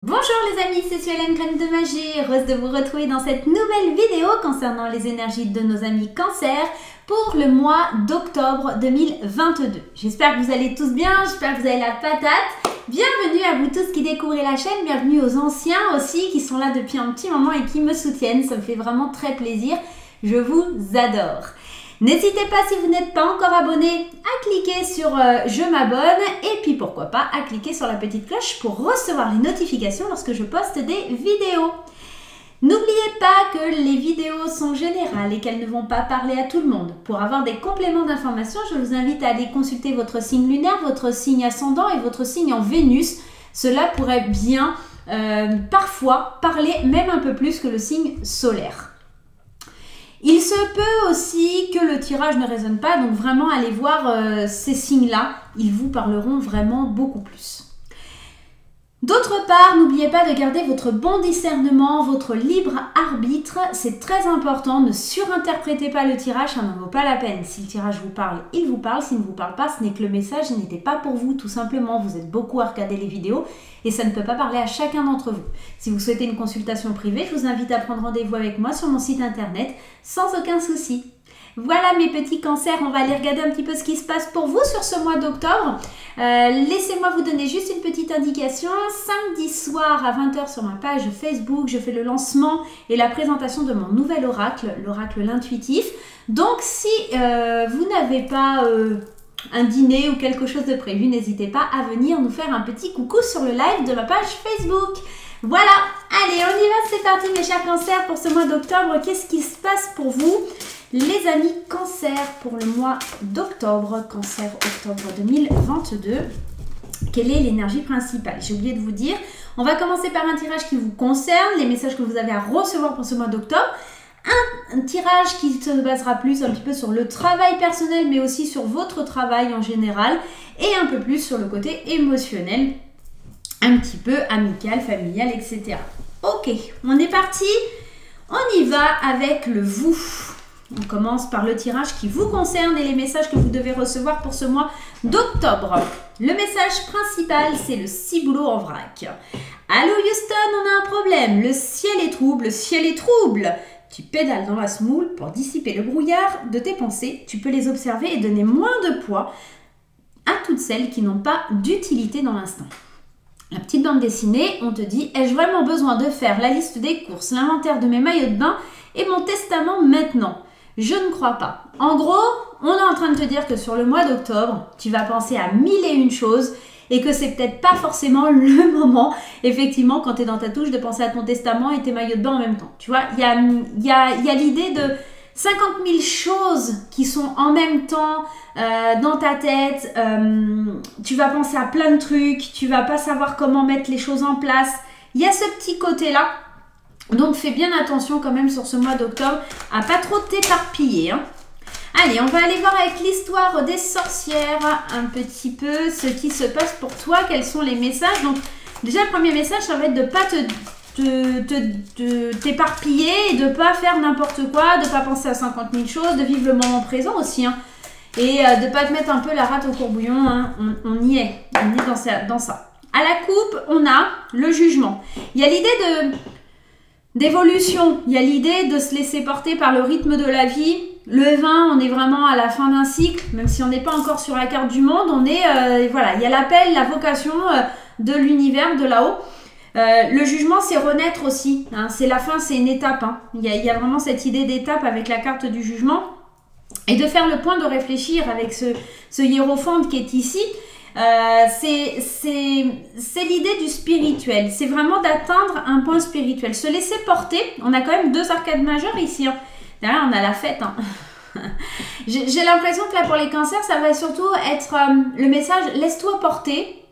Bonjour les amis, c'est Suelen Graine de Magie, heureuse de vous retrouver dans cette nouvelle vidéo concernant les énergies de nos amis Cancer pour le mois d'octobre 2022. J'espère que vous allez tous bien, j'espère que vous avez la patate. Bienvenue à vous tous qui découvrez la chaîne, bienvenue aux anciens aussi qui sont là depuis un petit moment et qui me soutiennent, ça me fait vraiment très plaisir, je vous adore. N'hésitez pas, si vous n'êtes pas encore abonné, à cliquer sur je m'abonne et puis pourquoi pas à cliquer sur la petite cloche pour recevoir les notifications lorsque je poste des vidéos. N'oubliez pas que les vidéos sont générales et qu'elles ne vont pas parler à tout le monde. Pour avoir des compléments d'information, je vous invite à aller consulter votre signe lunaire, votre signe ascendant et votre signe en Vénus. Cela pourrait bien parfois parler même un peu plus que le signe solaire. Il se peut aussi que le tirage ne résonne pas, donc vraiment allez voir ces signes-là, ils vous parleront vraiment beaucoup plus. D'autre part, n'oubliez pas de garder votre bon discernement, votre libre arbitre, c'est très important, ne surinterprétez pas le tirage, ça n'en vaut pas la peine. Si le tirage vous parle, il vous parle, s'il ne vous parle pas, ce n'est que le message n'était pas pour vous, tout simplement. Vous êtes beaucoup à regarder les vidéos et ça ne peut pas parler à chacun d'entre vous. Si vous souhaitez une consultation privée, je vous invite à prendre rendez-vous avec moi sur mon site internet sans aucun souci. Voilà mes petits cancers, on va aller regarder un petit peu ce qui se passe pour vous sur ce mois d'octobre. Laissez-moi vous donner juste une petite indication. Samedi soir à 20 h sur ma page Facebook, je fais le lancement et la présentation de mon nouvel oracle, l'oracle l'intuitif. Donc si vous n'avez pas un dîner ou quelque chose de prévu, n'hésitez pas à venir nous faire un petit coucou sur le live de ma page Facebook. Voilà, allez on y va, c'est parti mes chers cancers pour ce mois d'octobre. Qu'est-ce qui se passe pour vous? Les amis Cancer pour le mois d'octobre, Cancer octobre 2022, quelle est l'énergie principale? J'ai oublié de vous dire, on va commencer par un tirage qui vous concerne, les messages que vous avez à recevoir pour ce mois d'octobre. Un tirage qui se basera plus un petit peu sur le travail personnel, mais aussi sur votre travail en général, et un peu plus sur le côté émotionnel, un petit peu amical, familial, etc. Ok, on est parti, on y va avec le vous. On commence par le tirage qui vous concerne et les messages que vous devez recevoir pour ce mois d'octobre. Le message principal, c'est le ciboulot en vrac. Allô Houston, on a un problème. Le ciel est trouble, le ciel est trouble. Tu pédales dans la semoule pour dissiper le brouillard de tes pensées. Tu peux les observer et donner moins de poids à toutes celles qui n'ont pas d'utilité dans l'instant. La petite bande dessinée, on te dit, ai-je vraiment besoin de faire la liste des courses, l'inventaire de mes maillots de bain et mon testament maintenant? Je ne crois pas. En gros, on est en train de te dire que sur le mois d'octobre, tu vas penser à 1001 choses et que c'est peut-être pas forcément le moment, effectivement, quand tu es dans ta touche, de penser à ton testament et tes maillots de bain en même temps. Tu vois, il y a l'idée de 50 000 choses qui sont en même temps dans ta tête. Tu vas penser à plein de trucs, tu vas pas savoir comment mettre les choses en place. Il y a ce petit côté-là. Donc fais bien attention quand même sur ce mois d'octobre à pas trop t'éparpiller. Hein. Allez, on va aller voir avec l'histoire des sorcières un petit peu ce qui se passe pour toi, quels sont les messages. Donc déjà le premier message, ça va être de ne pas t'éparpiller et de ne pas faire n'importe quoi, de ne pas penser à 50 000 choses, de vivre le moment présent aussi. Hein. Et de ne pas te mettre un peu la rate au courbouillon, hein. On y est dans ça. À la coupe, on a le jugement. Il y a l'idée d'évolution, il y a l'idée de se laisser porter par le rythme de la vie. Le 20, on est vraiment à la fin d'un cycle, même si on n'est pas encore sur la carte du monde, on est, voilà, il y a l'appel, la vocation de l'univers, de là-haut. Le jugement, c'est renaître aussi, hein, c'est la fin, c'est une étape. Hein. Il y a vraiment cette idée d'étape avec la carte du jugement et de faire le point, de réfléchir avec ce hiérophante qui est ici. C'est l'idée du spirituel, c'est vraiment d'atteindre un point spirituel, se laisser porter. On a quand même deux arcades majeures ici, hein. Derrière on a la fête, hein. J'ai l'impression que là pour les cancers ça va surtout être le message laisse-toi porter,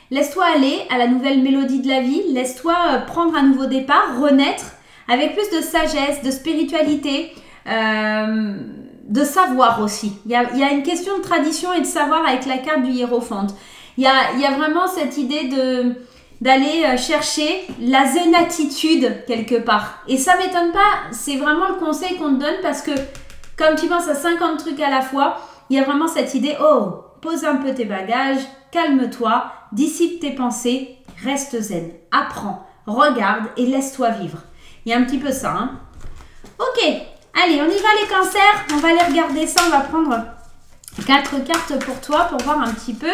laisse-toi aller à la nouvelle mélodie de la vie, laisse-toi prendre un nouveau départ, renaître avec plus de sagesse, de spiritualité, de savoir aussi. Il y a une question de tradition et de savoir avec la carte du hiérophante. Il y a vraiment cette idée d'aller chercher la zénatitude quelque part. Et ça m'étonne pas, c'est vraiment le conseil qu'on te donne parce que comme tu penses à 50 trucs à la fois, il y a vraiment cette idée, oh, pose un peu tes bagages, calme-toi, dissipe tes pensées, reste zen, apprends, regarde et laisse-toi vivre. Il y a un petit peu ça, hein. Ok, allez, on y va les cancers, on va aller regarder ça, on va prendre 4 cartes pour toi pour voir un petit peu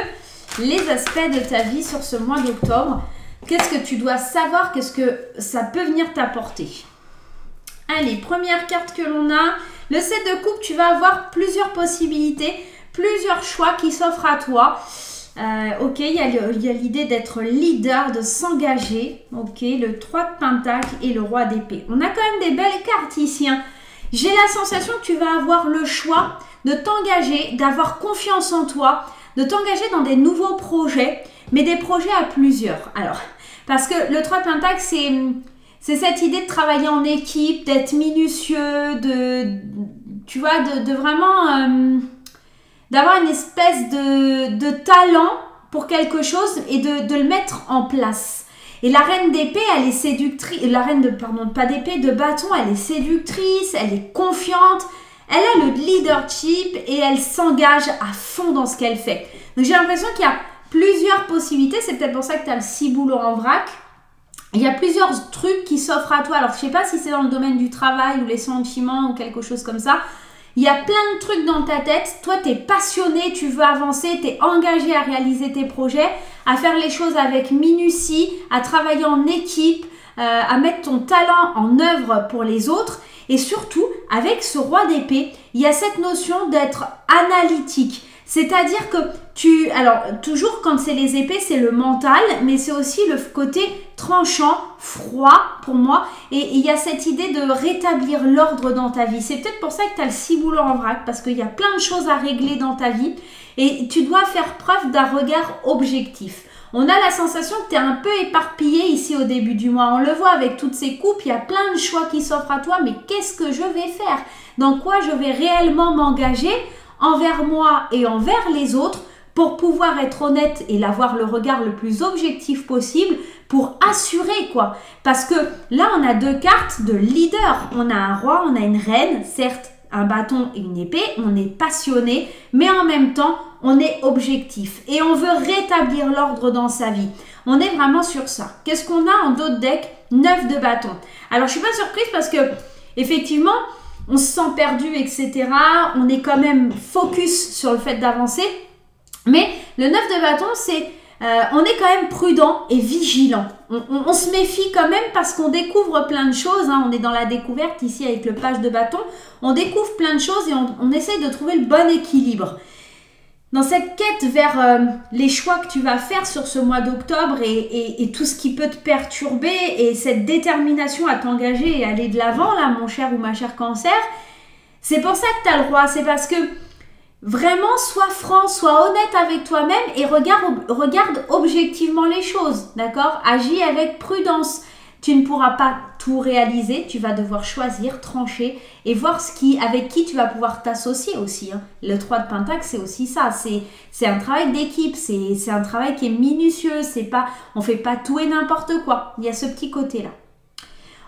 les aspects de ta vie sur ce mois d'octobre. Qu'est-ce que tu dois savoir, qu'est-ce que ça peut venir t'apporter? Allez, première carte que l'on a, le 7 de coupe, tu vas avoir plusieurs possibilités, plusieurs choix qui s'offrent à toi. Ok, il y a l'idée d'être leader, de s'engager. Ok, le 3 de pentacle et le roi d'épée. On a quand même des belles cartes ici, hein. J'ai la sensation que tu vas avoir le choix de t'engager, d'avoir confiance en toi, de t'engager dans des nouveaux projets, mais des projets à plusieurs. Alors, parce que le 3 de pentacle, c'est cette idée de travailler en équipe, d'être minutieux, tu vois, de vraiment... d'avoir une espèce de talent pour quelque chose et de le mettre en place. Et la reine d'épée, elle est séductrice, la reine de bâton, elle est séductrice, elle est confiante, elle a le leadership et elle s'engage à fond dans ce qu'elle fait. Donc j'ai l'impression qu'il y a plusieurs possibilités, c'est peut-être pour ça que tu as le ciboulot en vrac. Il y a plusieurs trucs qui s'offrent à toi. Alors je ne sais pas si c'est dans le domaine du travail ou les sentiments ou quelque chose comme ça. Il y a plein de trucs dans ta tête. Toi, tu es passionné, tu veux avancer, tu es engagé à réaliser tes projets, à faire les choses avec minutie, à travailler en équipe, à mettre ton talent en œuvre pour les autres. Et surtout, avec ce roi d'épée, il y a cette notion d'être analytique. C'est-à-dire que alors toujours quand c'est les épées, c'est le mental, mais c'est aussi le côté tranchant, froid pour moi. Et il y a cette idée de rétablir l'ordre dans ta vie. C'est peut-être pour ça que tu as le ciboulot en vrac, parce qu'il y a plein de choses à régler dans ta vie. Et tu dois faire preuve d'un regard objectif. On a la sensation que tu es un peu éparpillé ici au début du mois. On le voit avec toutes ces coupes, il y a plein de choix qui s'offrent à toi. Mais qu'est-ce que je vais faire? Dans quoi je vais réellement m'engager envers moi et envers les autres pour pouvoir être honnête et avoir le regard le plus objectif possible pour assurer quoi. Parce que là, on a 2 cartes de leader. On a un roi, on a une reine, certes un bâton et une épée. On est passionné, mais en même temps, on est objectif. Et on veut rétablir l'ordre dans sa vie. On est vraiment sur ça. Qu'est-ce qu'on a en dos de deck? 9 de bâton. Alors, je ne suis pas surprise parce que, effectivement, on se sent perdu, etc. On est quand même focus sur le fait d'avancer. Mais le 9 de bâton, c'est on est quand même prudent et vigilant. On se méfie quand même parce qu'on découvre plein de choses. Hein. On est dans la découverte ici avec le page de bâton. On découvre plein de choses et on essaye de trouver le bon équilibre. Dans cette quête vers les choix que tu vas faire sur ce mois d'octobre et tout ce qui peut te perturber et cette détermination à t'engager et aller de l'avant, là, mon cher ou ma chère cancer, c'est pour ça que tu as le roi. C'est parce que vraiment, sois franc, sois honnête avec toi-même et regarde objectivement les choses, d'accord? Agis avec prudence. Tu ne pourras pas tout réaliser, tu vas devoir choisir, trancher et voir avec qui tu vas pouvoir t'associer aussi. Hein. Le 3 de pentacle, c'est aussi ça. C'est un travail d'équipe, c'est un travail qui est minutieux. On ne fait pas tout et n'importe quoi. Il y a ce petit côté-là.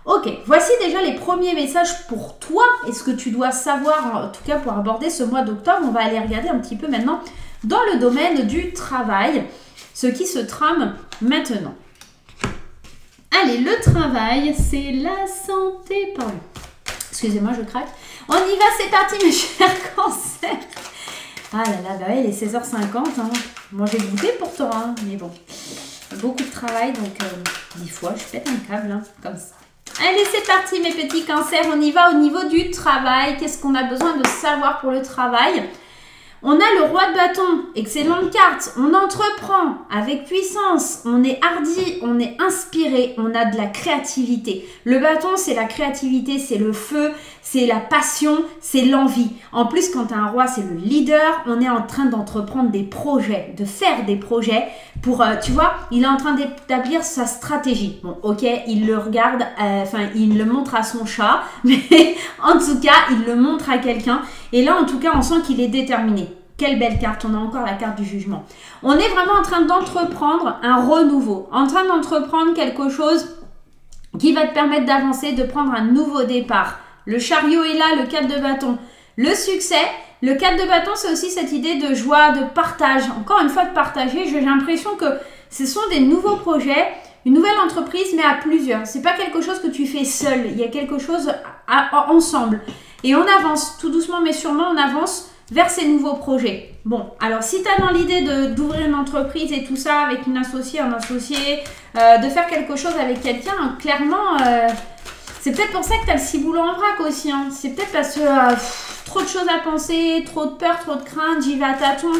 Ok, voici déjà les premiers messages pour toi et ce que tu dois savoir, en tout cas pour aborder ce mois d'octobre. On va aller regarder un petit peu maintenant dans le domaine du travail, ce qui se trame maintenant. Allez, le travail, c'est la santé. Pardon. Excusez-moi, je craque. On y va, c'est parti, mes chers cancers. Ah là là, bah ouais, il est 16h50. Hein. Moi, j'ai goûté pourtant, hein, mais bon. Beaucoup de travail, donc 10 fois, je pète un câble, hein, comme ça. Allez, c'est parti, mes petits cancers. On y va au niveau du travail. Qu'est-ce qu'on a besoin de savoir pour le travail? On a le roi de bâton, excellente carte, on entreprend avec puissance, on est hardi, on est inspiré, on a de la créativité. Le bâton, c'est la créativité, c'est le feu, c'est la passion, c'est l'envie. En plus, quand tu as un roi, c'est le leader, on est en train d'entreprendre des projets, de faire des projets pour, tu vois, il est en train d'établir sa stratégie. Bon, ok, il le regarde, il le montre à son chat, mais en tout cas, il le montre à quelqu'un. Et là, en tout cas, on sent qu'il est déterminé. Quelle belle carte, on a encore la carte du jugement. On est vraiment en train d'entreprendre un renouveau, en train d'entreprendre quelque chose qui va te permettre d'avancer, de prendre un nouveau départ. Le chariot est là, le 4 de bâton. Le succès, le 4 de bâton, c'est aussi cette idée de joie, de partage. Encore une fois, de partager. J'ai l'impression que ce sont des nouveaux projets, une nouvelle entreprise, mais à plusieurs. C'est pas quelque chose que tu fais seul. Il y a quelque chose ensemble. Et on avance, tout doucement mais sûrement, on avance vers ces nouveaux projets. Bon, alors si tu as dans l'idée d'ouvrir une entreprise et tout ça avec une associée, un associé, de faire quelque chose avec quelqu'un, clairement, c'est peut-être pour ça que tu as le ciboulot en vrac aussi. Hein. C'est peut-être parce que trop de choses à penser, trop de peur, trop de crainte, j'y vais à tâtons,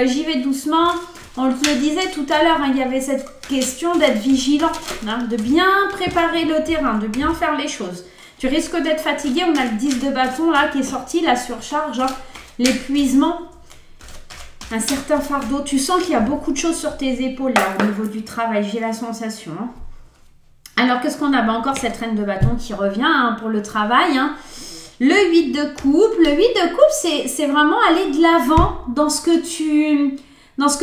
j'y vais doucement. On le disait tout à l'heure, hein, il y avait cette question d'être vigilant, hein, de bien préparer le terrain, de bien faire les choses. Tu risques d'être fatigué, on a le 10 de bâton là qui est sorti, la surcharge, hein, l'épuisement, un certain fardeau. Tu sens qu'il y a beaucoup de choses sur tes épaules là au niveau du travail, j'ai la sensation. Hein. Alors qu'est-ce qu'on a? Bah, encore cette reine de bâton qui revient hein, pour le travail. Hein. Le 8 de coupe. Le 8 de coupe, c'est vraiment aller de l'avant dans ce que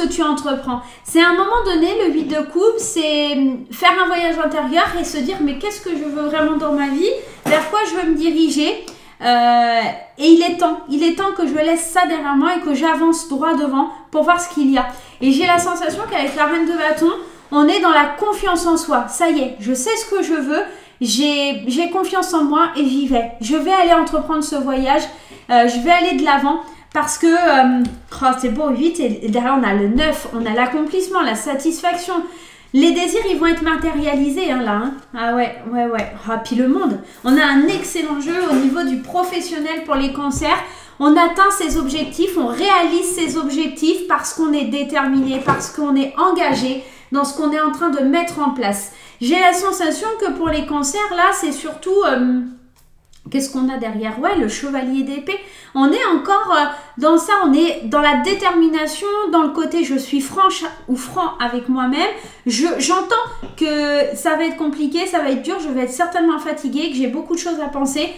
tu entreprends. C'est à un moment donné, le 8 de coupe, c'est faire un voyage intérieur et se dire mais qu'est-ce que je veux vraiment dans ma vie? Vers quoi je veux me diriger? Et il est temps que je laisse ça derrière moi et que j'avance droit devant pour voir ce qu'il y a. Et j'ai la sensation qu'avec la reine de bâton, on est dans la confiance en soi. Ça y est, je sais ce que je veux, j'ai confiance en moi et j'y vais. Je vais aller entreprendre ce voyage, je vais aller de l'avant parce que c'est beau, 8 et derrière on a le 9, on a l'accomplissement, la satisfaction. Les désirs, ils vont être matérialisés hein, là. Hein. Ah ouais. Ah, puis le monde. On a un excellent jeu au niveau du professionnel pour les cancers. On atteint ses objectifs, on réalise ses objectifs parce qu'on est déterminé, parce qu'on est engagé dans ce qu'on est en train de mettre en place. J'ai la sensation que pour les cancers, là, c'est surtout... qu'est-ce qu'on a derrière? Ouais, le chevalier d'épée. On est encore dans ça, on est dans la détermination, dans le côté je suis franche ou franc avec moi-même. J'entends que ça va être compliqué, ça va être dur, je vais être certainement fatiguée, que j'ai beaucoup de choses à penser.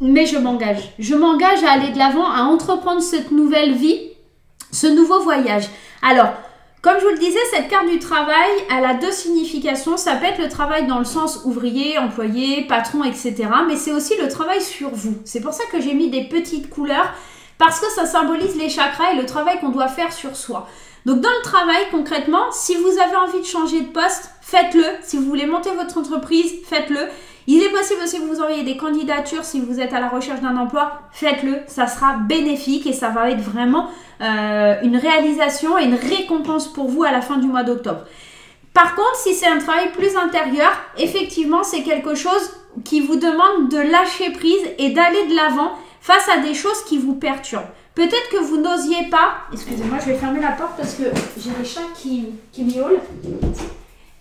Mais je m'engage. Je m'engage à aller de l'avant, à entreprendre cette nouvelle vie, ce nouveau voyage. Alors... Comme je vous le disais, cette carte du travail, elle a deux significations. Ça peut être le travail dans le sens ouvrier, employé, patron, etc. Mais c'est aussi le travail sur vous. C'est pour ça que j'ai mis des petites couleurs parce que ça symbolise les chakras et le travail qu'on doit faire sur soi. Donc dans le travail, concrètement, si vous avez envie de changer de poste, faites-le. Si vous voulez monter votre entreprise, faites-le. Il est possible aussi que vous envoyez des candidatures si vous êtes à la recherche d'un emploi, faites-le, ça sera bénéfique et ça va être vraiment une réalisation et une récompense pour vous à la fin du mois d'octobre. Par contre, si c'est un travail plus intérieur, effectivement, c'est quelque chose qui vous demande de lâcher prise et d'aller de l'avant face à des choses qui vous perturbent. Peut-être que vous n'osiez pas, excusez-moi, je vais fermer la porte parce que j'ai des chats qui miaulent.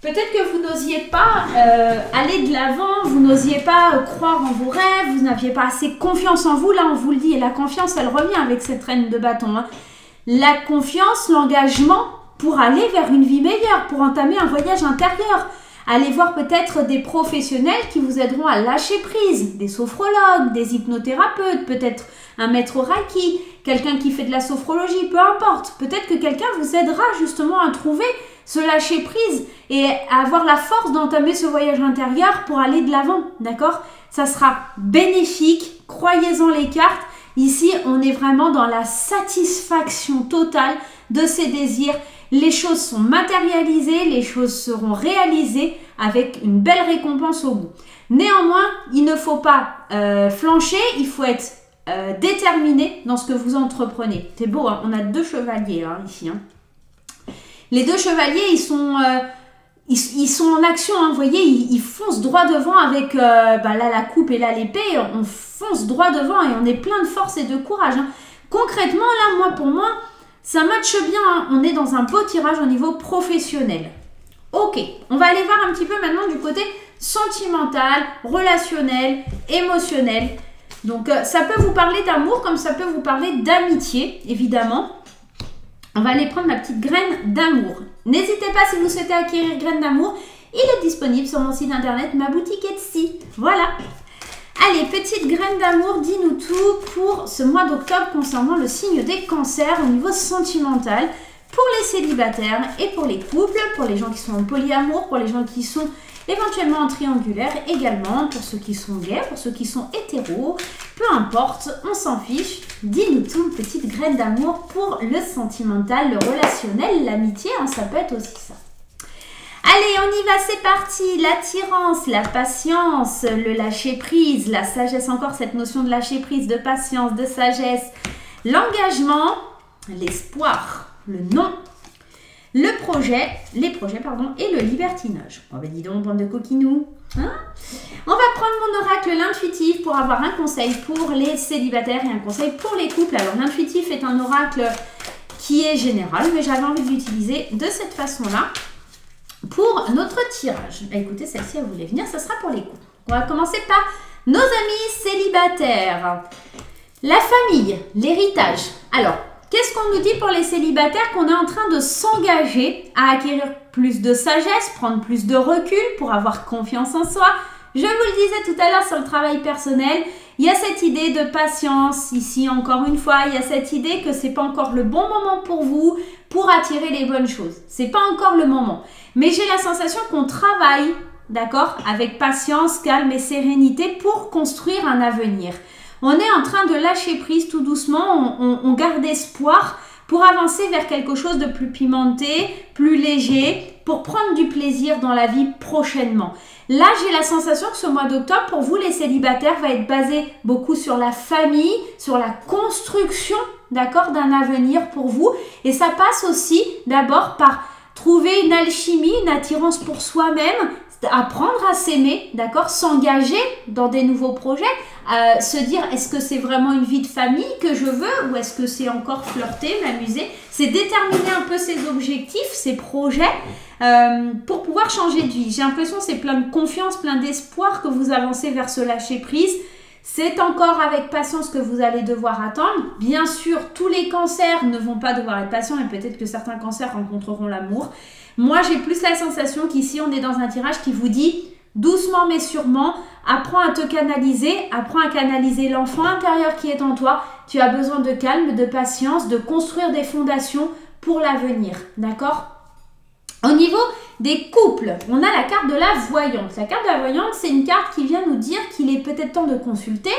Peut-être que vous n'osiez pas aller de l'avant, vous n'osiez pas croire en vos rêves, vous n'aviez pas assez confiance en vous. Là, on vous le dit, et la confiance, elle revient avec cette reine de bâton. Hein. La confiance, l'engagement pour aller vers une vie meilleure, pour entamer un voyage intérieur. Allez voir peut-être des professionnels qui vous aideront à lâcher prise, des sophrologues, des hypnothérapeutes, peut-être un maître au Reiki, quelqu'un qui fait de la sophrologie, peu importe. Peut-être que quelqu'un vous aidera justement à trouver ce lâcher prise et à avoir la force d'entamer ce voyage intérieur pour aller de l'avant, d'accord? Ça sera bénéfique, croyez-en les cartes. Ici, on est vraiment dans la satisfaction totale de ses désirs. Les choses sont matérialisées, les choses seront réalisées avec une belle récompense au bout. Néanmoins, il ne faut pas flancher, il faut être déterminé dans ce que vous entreprenez. C'est beau, hein, on a deux chevaliers hein, ici. Hein. Les deux chevaliers, ils sont en action, hein, vous voyez, ils foncent droit devant avec là la coupe et là l'épée, on fonce droit devant et on est plein de force et de courage. Hein. Concrètement, là, pour moi, ça matche bien, hein. On est dans un beau tirage au niveau professionnel. Ok, on va aller voir un petit peu maintenant du côté sentimental, relationnel, émotionnel. Donc ça peut vous parler d'amour comme ça peut vous parler d'amitié, évidemment. On va aller prendre ma petite graine d'amour. N'hésitez pas si vous souhaitez acquérir graine d'amour. Il est disponible sur mon site internet, ma boutique Etsy. Voilà. Allez, petite graine d'amour, dis-nous tout pour ce mois d'octobre concernant le signe des cancers au niveau sentimental. Pour les célibataires et pour les couples, pour les gens qui sont en polyamour, pour les gens qui sont éventuellement en triangulaire également, pour ceux qui sont gays, pour ceux qui sont hétéros, peu importe, on s'en fiche. Dis-nous tout, petite graine d'amour pour le sentimental, le relationnel, l'amitié, hein, ça peut être aussi ça. Allez, on y va, c'est parti. L'attirance, la patience, le lâcher-prise, la sagesse, encore cette notion de lâcher-prise, de patience, de sagesse, l'engagement, l'espoir, le non, les projets, pardon, et le libertinage. Oh ben dis donc, bande de coquinous. Hein, on va prendre mon oracle, l'intuitif, pour avoir un conseil pour les célibataires et un conseil pour les couples. Alors l'intuitif est un oracle qui est général, mais j'avais envie de l'utiliser de cette façon-là. Pour notre tirage, bah écoutez, celle-ci, elle voulait venir, ça sera pour les couples. On va commencer par nos amis célibataires. La famille, l'héritage. Alors, qu'est-ce qu'on nous dit pour les célibataires? Qu'on est en train de s'engager à acquérir plus de sagesse, prendre plus de recul pour avoir confiance en soi. Je vous le disais tout à l'heure sur le travail personnel, il y a cette idée de patience ici, encore une fois, il y a cette idée que c'est pas encore le bon moment pour vous pour attirer les bonnes choses. C'est pas encore le moment. Mais j'ai la sensation qu'on travaille, d'accord, avec patience, calme et sérénité pour construire un avenir. On est en train de lâcher prise tout doucement, on garde espoir pour avancer vers quelque chose de plus pimenté, plus léger, pour prendre du plaisir dans la vie prochainement. Là, j'ai la sensation que ce mois d'octobre, pour vous les célibataires, va être basé beaucoup sur la famille, sur la construction, d'accord, d'un avenir pour vous. Et ça passe aussi d'abord par trouver une alchimie, une attirance pour soi-même, apprendre à s'aimer, d'accord, s'engager dans des nouveaux projets, se dire est-ce que c'est vraiment une vie de famille que je veux ou est-ce que c'est encore flirter, m'amuser. C'est déterminer un peu ses objectifs, ses projets pour pouvoir changer de vie. J'ai l'impression que c'est plein de confiance, plein d'espoir que vous avancez vers ce lâcher prise. C'est encore avec patience que vous allez devoir attendre. Bien sûr, tous les cancers ne vont pas devoir être patients et peut-être que certains cancers rencontreront l'amour. Moi, j'ai plus la sensation qu'ici, on est dans un tirage qui vous dit doucement mais sûrement, apprends à te canaliser, apprends à canaliser l'enfant intérieur qui est en toi. Tu as besoin de calme, de patience, de construire des fondations pour l'avenir, d'accord? Au niveau des couples, on a la carte de la voyante. La carte de la voyante, c'est une carte qui vient nous dire qu'il est peut-être temps de consulter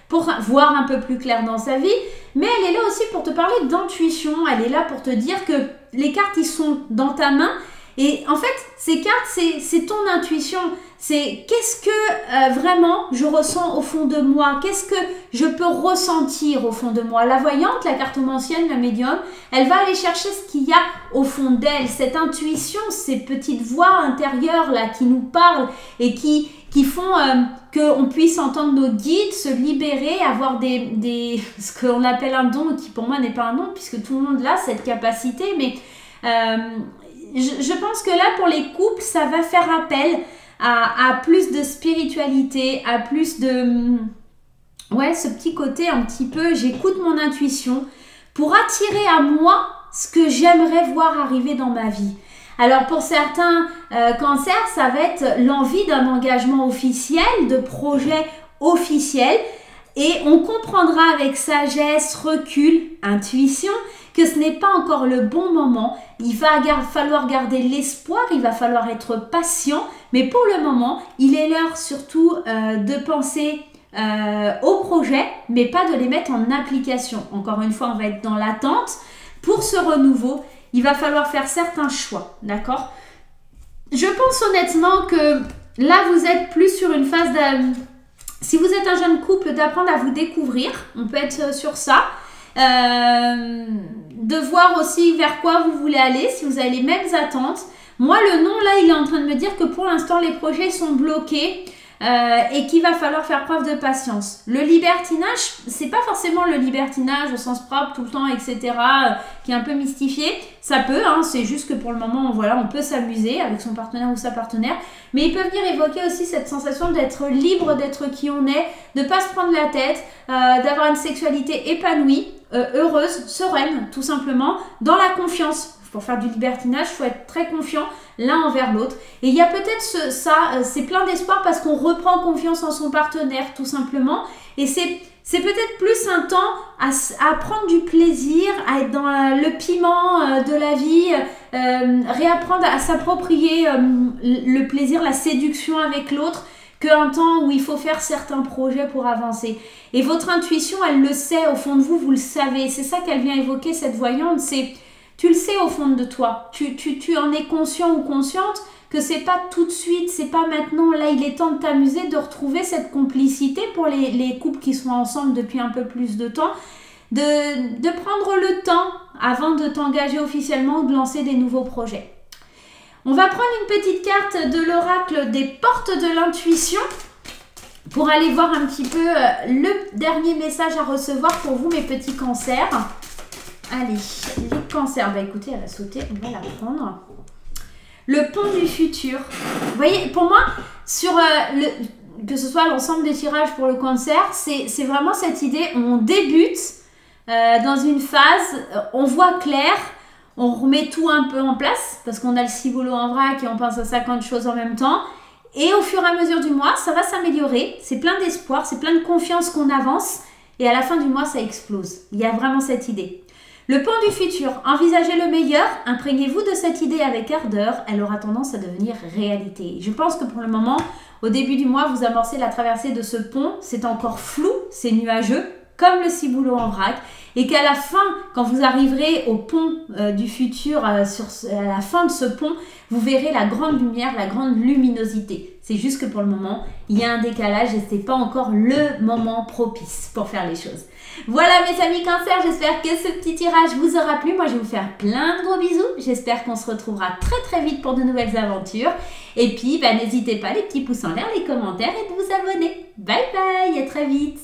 pour voir un peu plus clair dans sa vie, mais elle est là aussi pour te parler d'intuition, elle est là pour te dire que les cartes, ils sont dans ta main. Et en fait, ces cartes, c'est ton intuition. C'est qu'est-ce que vraiment je ressens au fond de moi? Qu'est-ce que je peux ressentir au fond de moi? La voyante, la cartomancienne, la médium, elle va aller chercher ce qu'il y a au fond d'elle. Cette intuition, ces petites voix intérieures là qui nous parlent et qui font qu'on puisse entendre nos guides, se libérer, avoir ce qu'on appelle un don, qui pour moi n'est pas un don, puisque tout le monde a cette capacité, mais je pense que là, pour les couples, ça va faire appel à plus de spiritualité, à plus de... Ouais, ce petit côté un petit peu, j'écoute mon intuition pour attirer à moi ce que j'aimerais voir arriver dans ma vie. Alors, pour certains cancers, ça va être l'envie d'un engagement officiel, de projets officiels. Et on comprendra avec sagesse, recul, intuition, que ce n'est pas encore le bon moment. Il va falloir garder l'espoir, il va falloir être patient. Mais pour le moment, il est l'heure surtout de penser aux projets, mais pas de les mettre en application. Encore une fois, on va être dans l'attente. Pour ce renouveau, il va falloir faire certains choix, d'accord? Je pense honnêtement que là, vous êtes plus sur une phase de... Si vous êtes un jeune couple, d'apprendre à vous découvrir, on peut être sur ça. De voir aussi vers quoi vous voulez aller, si vous avez les mêmes attentes. Moi, le non, là, il est en train de me dire que pour l'instant, les projets sont bloqués et qu'il va falloir faire preuve de patience. Le libertinage, c'est pas forcément le libertinage au sens propre, tout le temps, etc., qui est un peu mystifié. Ça peut, hein, c'est juste que pour le moment, voilà, on peut s'amuser avec son partenaire ou sa partenaire. Mais il peut venir évoquer aussi cette sensation d'être libre, d'être qui on est, de ne pas se prendre la tête, d'avoir une sexualité épanouie, heureuse, sereine, tout simplement, dans la confiance. Pour faire du libertinage, il faut être très confiant l'un envers l'autre. Et il y a peut-être c'est plein d'espoir parce qu'on reprend confiance en son partenaire, tout simplement. Et c'est C'est peut-être plus un temps à prendre du plaisir, à être dans le piment de la vie, réapprendre à s'approprier le plaisir, la séduction avec l'autre, qu'un temps où il faut faire certains projets pour avancer. Et votre intuition, elle le sait, au fond de vous, vous le savez. C'est ça qu'elle vient évoquer, cette voyante, c'est tu le sais au fond de toi, tu en es conscient ou consciente, que c'est pas tout de suite, c'est pas maintenant, là il est temps de t'amuser, de retrouver cette complicité pour les couples qui sont ensemble depuis un peu plus de temps, de prendre le temps avant de t'engager officiellement ou de lancer des nouveaux projets. On va prendre une petite carte de l'oracle des portes de l'intuition pour aller voir un petit peu le dernier message à recevoir pour vous mes petits cancers. Allez, les cancers, bah écoutez, elle a sauté, on va la prendre. Le pont du futur. Vous voyez, pour moi, sur que ce soit l'ensemble des tirages pour le cancer, c'est vraiment cette idée, on débute dans une phase, on voit clair, on remet tout un peu en place, parce qu'on a le ciboulot en vrac et on pense à 50 choses en même temps. Et au fur et à mesure du mois, ça va s'améliorer, c'est plein d'espoir, c'est plein de confiance qu'on avance, et à la fin du mois, ça explose. Il y a vraiment cette idée. Le pont du futur, envisagez le meilleur, imprégnez-vous de cette idée avec ardeur, elle aura tendance à devenir réalité. Je pense que pour le moment, au début du mois, vous amorcez la traversée de ce pont, c'est encore flou, c'est nuageux, comme le ciboulot en vrac, et qu'à la fin, quand vous arriverez au pont du futur, à la fin de ce pont, vous verrez la grande lumière, la grande luminosité. C'est juste que pour le moment, il y a un décalage et ce n'est pas encore le moment propice pour faire les choses. Voilà mes amis cancers, j'espère que ce petit tirage vous aura plu. Moi, je vais vous faire plein de gros bisous. J'espère qu'on se retrouvera très très vite pour de nouvelles aventures. Et puis, n'hésitez pas, les petits pouces en l'air, les commentaires et de vous abonner. Bye bye, à très vite.